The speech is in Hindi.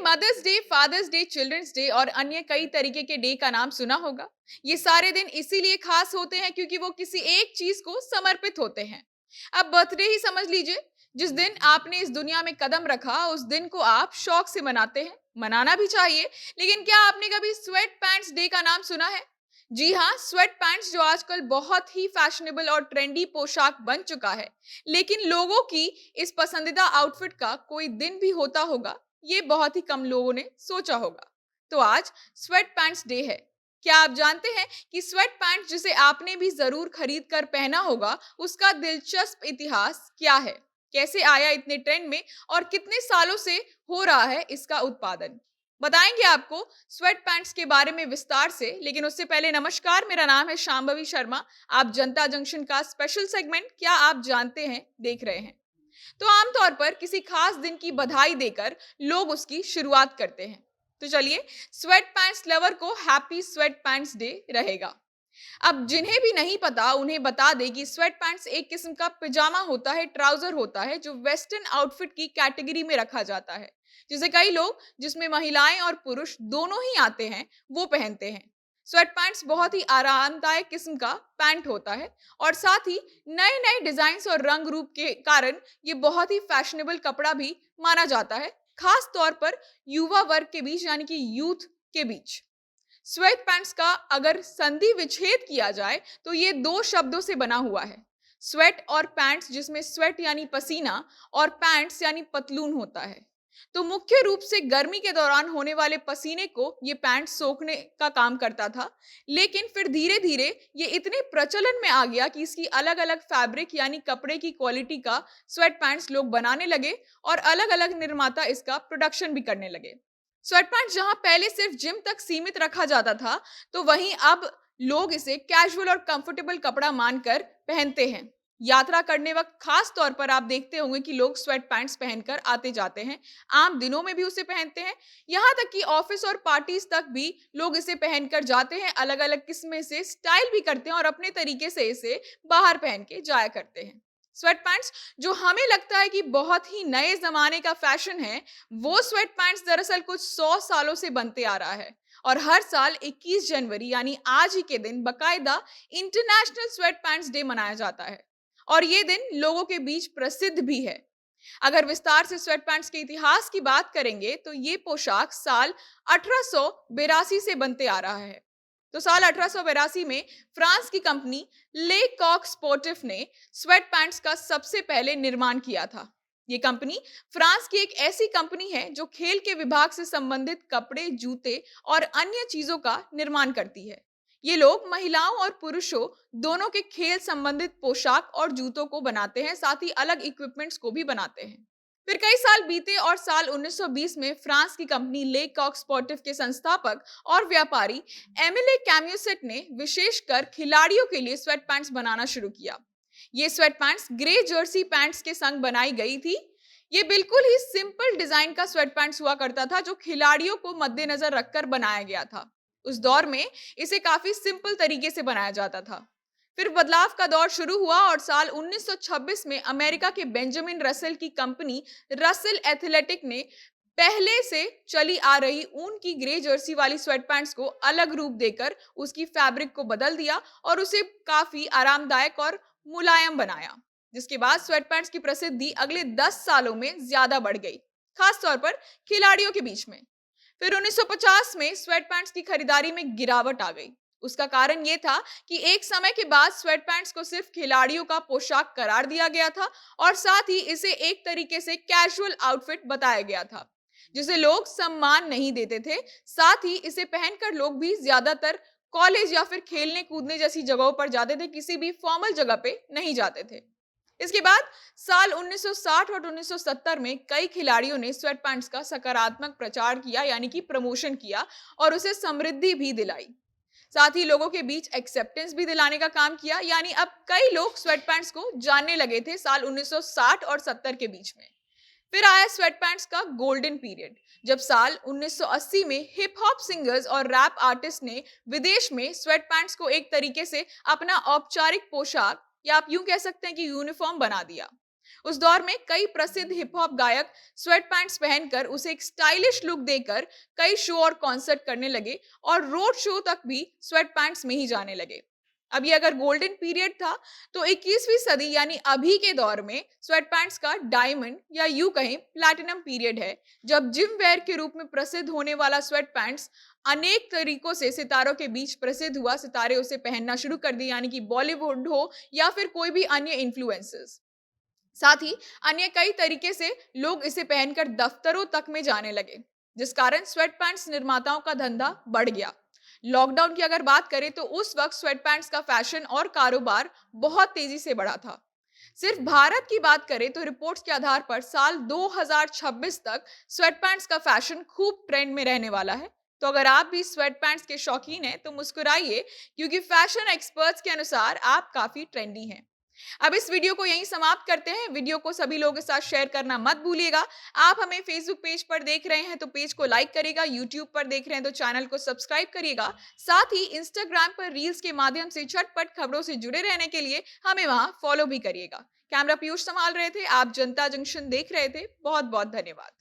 Mother's Day, Father's Day, Children's Day और अन्य कई तरीके के डे का नाम सुना होगा। ये सारे दिन इसीलिए खास होते हैं क्योंकि वो किसी एक चीज को समर्पित होते हैं। अब बर्थडे ही समझ लीजिए। जिस दिन आपने इस दुनिया में कदम रखा, उस दिन को आप शौक से मनाते हैं। मनाना भी चाहिए, लेकिन क्या आपने कभी स्वेट पैंट्स डे का नाम सुना है? जी हाँ, स्वेट पैंट्स जो आजकल बहुत ही फैशनेबल और ट्रेंडी पोशाक बन चुका है। लेकिन लोगों की इस पसंदीदा आउटफिट का कोई दिन भी होता होगा, ये बहुत ही कम लोगों ने सोचा होगा। तो आज स्वेट पैंट्स डे है। क्या आप जानते हैं कि स्वेट पैंट्स जिसे आपने भी जरूर खरीद कर पहना होगा, उसका दिलचस्प इतिहास क्या है? कैसे आया इतने ट्रेंड में और कितने सालों से हो रहा है इसका उत्पादन? बताएंगे आपको स्वेट पैंट्स के बारे में विस्तार से। लेकिन उससे पहले नमस्कार, मेरा नाम है शांभवी शर्मा। आप जनता जंक्शन का स्पेशल सेगमेंट क्या आप जानते हैं देख रहे हैं। तो आमतौर पर किसी खास दिन की बधाई देकर लोग उसकी शुरुआत करते हैं। तो चलिए, स्वेट पैंट्स लवर को हैप्पी स्वेट पैंट्स डे रहेगा। अब जिन्हें भी नहीं पता उन्हें बता दें कि स्वेट पैंट्स एक किस्म का पिजामा होता है, ट्राउजर होता है जो वेस्टर्न आउटफिट की कैटेगरी में रखा जाता है, जिसे कई लोग, जिसमें महिलाएं और पुरुष दोनों ही आते हैं, वो पहनते हैं। स्वेट पैंट्स बहुत ही आरामदायक किस्म का पैंट होता है और साथ ही नए नए डिजाइन और रंग रूप के कारण ये बहुत ही फैशनेबल कपड़ा भी माना जाता है, खास तौर पर युवा वर्ग के बीच, यानी कि यूथ के बीच। स्वेट पैंट्स का अगर संधि विच्छेद किया जाए तो ये दो शब्दों से बना हुआ है, स्वेट और पैंट्स, जिसमें स्वेट यानी पसीना और पैंट्स यानी पतलून होता है। तो मुख्य रूप से गर्मी के दौरान होने वाले पसीने को ये पैंट सोखने का काम करता था। लेकिन फिर धीरे धीरे ये इतने प्रचलन में आ गया कि इसकी अलग अलग फैब्रिक यानी कपड़े की क्वालिटी का स्वेट पैंट्स लोग बनाने लगे और अलग अलग निर्माता इसका प्रोडक्शन भी करने लगे। स्वेट पैंट जहां पहले सिर्फ जिम तक सीमित रखा जाता था, तो वहीं अब लोग इसे कैजुअल और कंफर्टेबल कपड़ा मानकर पहनते हैं। यात्रा करने वक्त खास तौर पर आप देखते होंगे कि लोग स्वेट पैंट्स पहनकर आते जाते हैं। आम दिनों में भी उसे पहनते हैं। यहाँ तक कि ऑफिस और पार्टीज तक भी लोग इसे पहनकर जाते हैं, अलग अलग किस्में से स्टाइल भी करते हैं और अपने तरीके से इसे बाहर पहन के जाया करते हैं। स्वेट पैंट्स जो हमें लगता है कि बहुत ही नए जमाने का फैशन है, वो स्वेट पैंट्स दरअसल कुछ 100 सालों से बनते आ रहा है और हर साल 21 जनवरी यानी आज ही के दिन बकायदा इंटरनेशनल स्वेट पैंट्स डे मनाया जाता है और ये दिन लोगों के बीच प्रसिद्ध भी है। अगर विस्तार से स्वेट पैंट्स के इतिहास की बात करेंगे तो ये पोशाक साल 1882 से बनते आ रहा है। तो साल 1882 में फ्रांस की कंपनी ले कॉक स्पोर्टिव ने स्वेट पैंट्स का सबसे पहले निर्माण किया था। ये कंपनी फ्रांस की एक ऐसी कंपनी है जो खेल के विभाग से संबंधित कपड़े, जूते और अन्य चीजों का निर्माण करती है। ये लोग महिलाओं और पुरुषों दोनों के खेल संबंधित पोशाक और जूतों को बनाते हैं, साथ ही अलग इक्विपमेंट्स को भी बनाते हैं। फिर कई साल बीते और साल 1920 में फ्रांस की कंपनी ले कॉक स्पोर्टिव के संस्थापक और व्यापारी एमिले कैम्यूसेट ने विशेषकर खिलाड़ियों के लिए स्वेट पैंट्स बनाना शुरू किया। ये sweat pants grey Jersey pants के संग बनाई गई थी। ये बिल्कुल ही सिंपल डिजाइन का स्वेट पैंट्स हुआ करता था जो खिलाड़ियों को मद्देनजर रखकर बनाया गया था। उस दौर में इसे काफी सिंपल तरीके से बनाया जाता था। फिर बदलाव का दौर शुरू हुआ और साल 1926 में अमेरिका के बेंजामिन रसेल की कंपनी रसेल एथलेटिक ने पहले से चली आ रही ऊन की ग्रे जर्सी वाली स्वेट पैंट्स को अलग रूप देकर उसकी फैब्रिक को बदल दिया और उसे काफी आरामदायक और मुलायम बनाया, जिसके बाद स्वेट पैंट्स की प्रसिद्धि अगले 10 सालों में ज्यादा बढ़ गई, खास तौर पर खिलाड़ियों के बीच में। फिर 1950 में स्वेट पैंट्स की खरीदारी में गिरावट आ गई। उसका कारण यह था कि एक समय के बाद स्वेट पैंट्स को सिर्फ खिलाड़ियों का पोशाक करार दिया गया था और साथ ही इसे एक तरीके से कैजुअल आउटफिट बताया गया था, जिसे लोग सम्मान नहीं देते थे। साथ ही इसे पहनकर लोग भी ज्यादातर कॉलेज या फिर खेलने कूदने जैसी जगहों पर जाते थे, किसी भी फॉर्मल जगह पे नहीं जाते थे। इसके बाद साल 1960 और 1970 में कई खिलाड़ियों ने स्वेट पैंट्स का सकारात्मक प्रचार किया, यानी कि प्रमोशन किया और उसे समृद्धि भी दिलाई। साथ ही लोगों के बीच एक्सेप्टेंस भी दिलाने का काम किया, यानी अब कई लोग स्वेट पैंट्स को जानने लगे थे साल 1960 और 70 के बीच में। फिर आया स्वेट पैंट्स का गोल्डन पीरियड, जब साल 1980 में हिप हॉप सिंगर्स और रैप आर्टिस्ट ने विदेश में स्वेट पैंट्स को एक तरीके से अपना औपचारिक पोशाक, या आप यूं कह सकते हैं कि यूनिफॉर्म बना दिया। उस दौर में कई प्रसिद्ध हिप हॉप गायक स्वेट पैंट्स पहनकर उसे एक स्टाइलिश लुक देकर कई शो और कॉन्सर्ट करने लगे और रोड शो तक भी स्वेट पैंट्स में ही जाने लगे। अब ये अगर गोल्डन पीरियड था, तो 21वीं सदी यानी अभी के दौर में स्वेट पैंट्स का डायमंड या यूं कहें प्लैटिनम पीरियड है, जब जिम वेयर के रूप में प्रसिद्ध होने वाला स्वेट पैंट्स अनेक तरीकों से सितारों के बीच प्रसिद्ध हुआ। सितारे उसे पहनना शुरू कर दिए, यानी कि बॉलीवुड हो या फिर कोई भी अन्य इन्फ्लुएंसर्स। साथ ही अन्य कई तरीके से लोग इसे पहनकर दफ्तरों तक में जाने लगे, जिस कारण स्वेट पैंट्स निर्माताओं का धंधा बढ़ गया। लॉकडाउन की अगर बात करें तो उस वक्त स्वेट पैंट्स का फैशन और कारोबार बहुत तेजी से बढ़ा था। सिर्फ भारत की बात करें तो रिपोर्ट्स के आधार पर साल 2026 तक स्वेट पैंट्स का फैशन खूब ट्रेंड में रहने वाला है। तो अगर आप भी स्वेट पैंट्स के शौकीन हैं तो मुस्कुराइए, क्योंकि फैशन एक्सपर्ट्स के अनुसार आप काफी ट्रेंडी हैं। अब इस वीडियो को यहीं समाप्त करते हैं। वीडियो को सभी लोगों के साथ शेयर करना मत भूलिएगा। आप हमें फेसबुक पेज पर देख रहे हैं तो पेज को लाइक करिएगा, यूट्यूब पर देख रहे हैं तो चैनल को सब्सक्राइब करिएगा। साथ ही इंस्टाग्राम पर रील्स के माध्यम से झटपट खबरों से जुड़े रहने के लिए हमें वहां फॉलो भी करिएगा। कैमरा पीयूष संभाल रहे थे, आप जनता जंक्शन देख रहे थे। बहुत बहुत धन्यवाद।